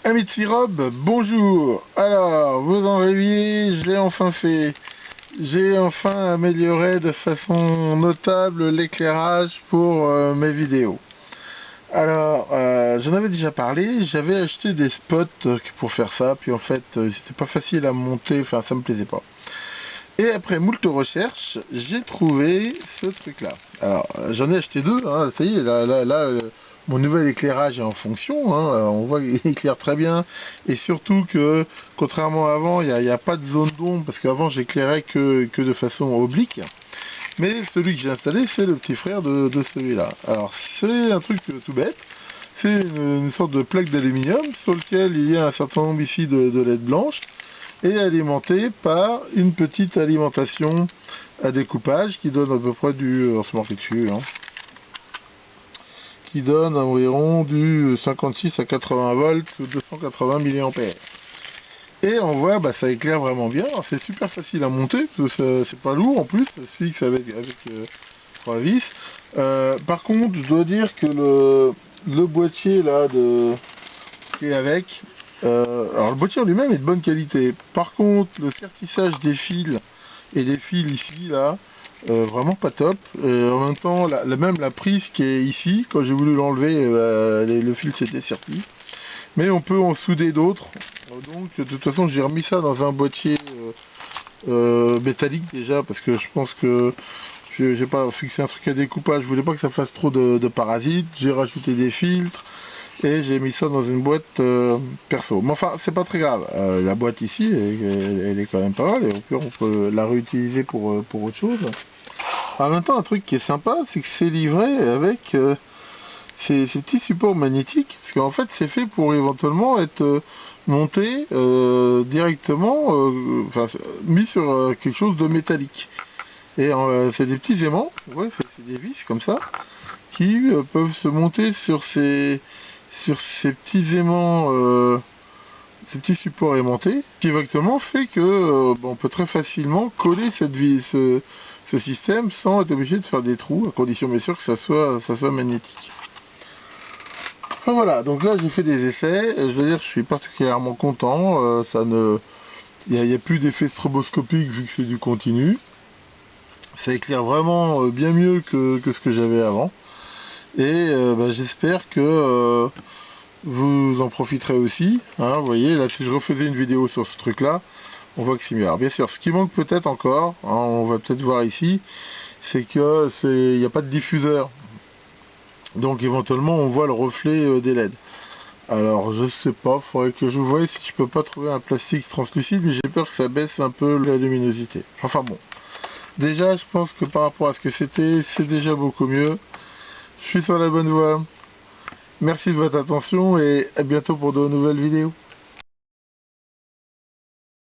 Ami de Sirob, bonjour. Alors, vous en rêviez, je l'ai enfin fait. J'ai enfin amélioré de façon notable l'éclairage pour mes vidéos. Alors, j'en avais déjà parlé, j'avais acheté des spots pour faire ça, puis en fait, c'était pas facile à monter, enfin, ça me plaisait pas. Et après moult recherches, j'ai trouvé ce truc-là. Alors, j'en ai acheté deux, hein, ça y est, mon nouvel éclairage est en fonction, hein, on voit qu'il éclaire très bien, et surtout que, contrairement à avant, il n'y a pas de zone d'ombre, parce qu'avant j'éclairais que de façon oblique. Mais celui que j'ai installé, c'est le petit frère de celui-là. Alors, c'est un truc tout bête, c'est une sorte de plaque d'aluminium, sur lequel il y a un certain nombre ici de LED blanches, et alimenté par une petite alimentation à découpage qui donne à peu près on se marque dessus, hein, qui donne environ du 56 à 80 volts ou 280 mAh. Et on voit, ça éclaire vraiment bien. C'est super facile à monter, parce que c'est pas lourd en plus, ça se fixe avec 3 vis. Par contre, je dois dire que le boîtier là qui est avec, alors le boîtier en lui-même est de bonne qualité. Par contre, le sertissage des fils et des fils ici, là, vraiment pas top. En même temps, même la prise qui est ici, quand j'ai voulu l'enlever, le fil s'était serti. Mais on peut en souder d'autres. Donc, de toute façon, j'ai remis ça dans un boîtier métallique déjà, parce que je pense que j'ai pas fixé un truc à découpage. Je voulais pas que ça fasse trop de parasites. J'ai rajouté des filtres. Et j'ai mis ça dans une boîte perso. Mais enfin, c'est pas très grave. La boîte ici, elle est quand même pas mal. Et au pire, on peut la réutiliser pour autre chose. En même temps, un truc qui est sympa, c'est que c'est livré avec ces petits supports magnétiques. Parce qu'en fait, c'est fait pour éventuellement être monté directement, mis sur quelque chose de métallique. Et c'est des petits aimants, ouais, c'est des vis comme ça, qui peuvent se monter sur ces petits aimants, ces petits supports aimantés, qui exactement fait que on peut très facilement coller ce système sans être obligé de faire des trous, à condition bien sûr que ça soit magnétique. Enfin voilà, donc là j'ai fait des essais, je veux dire je suis particulièrement content, il n'y a plus d'effet stroboscopique vu que c'est du continu. Ça éclaire vraiment bien mieux que ce que j'avais avant. Et j'espère que vous en profiterez aussi, hein, vous voyez, là si je refaisais une vidéo sur ce truc là, on voit que c'est mieux. Alors bien sûr, ce qui manque peut-être encore, hein, on va peut-être voir ici, c'est que il n'y a pas de diffuseur. Donc éventuellement on voit le reflet des LED. Alors je sais pas, faudrait que je voie si je peux pas trouver un plastique translucide, mais j'ai peur que ça baisse un peu la luminosité. Enfin bon. Déjà je pense que par rapport à ce que c'était, c'est déjà beaucoup mieux. Je suis sur la bonne voie. Merci de votre attention et à bientôt pour de nouvelles vidéos.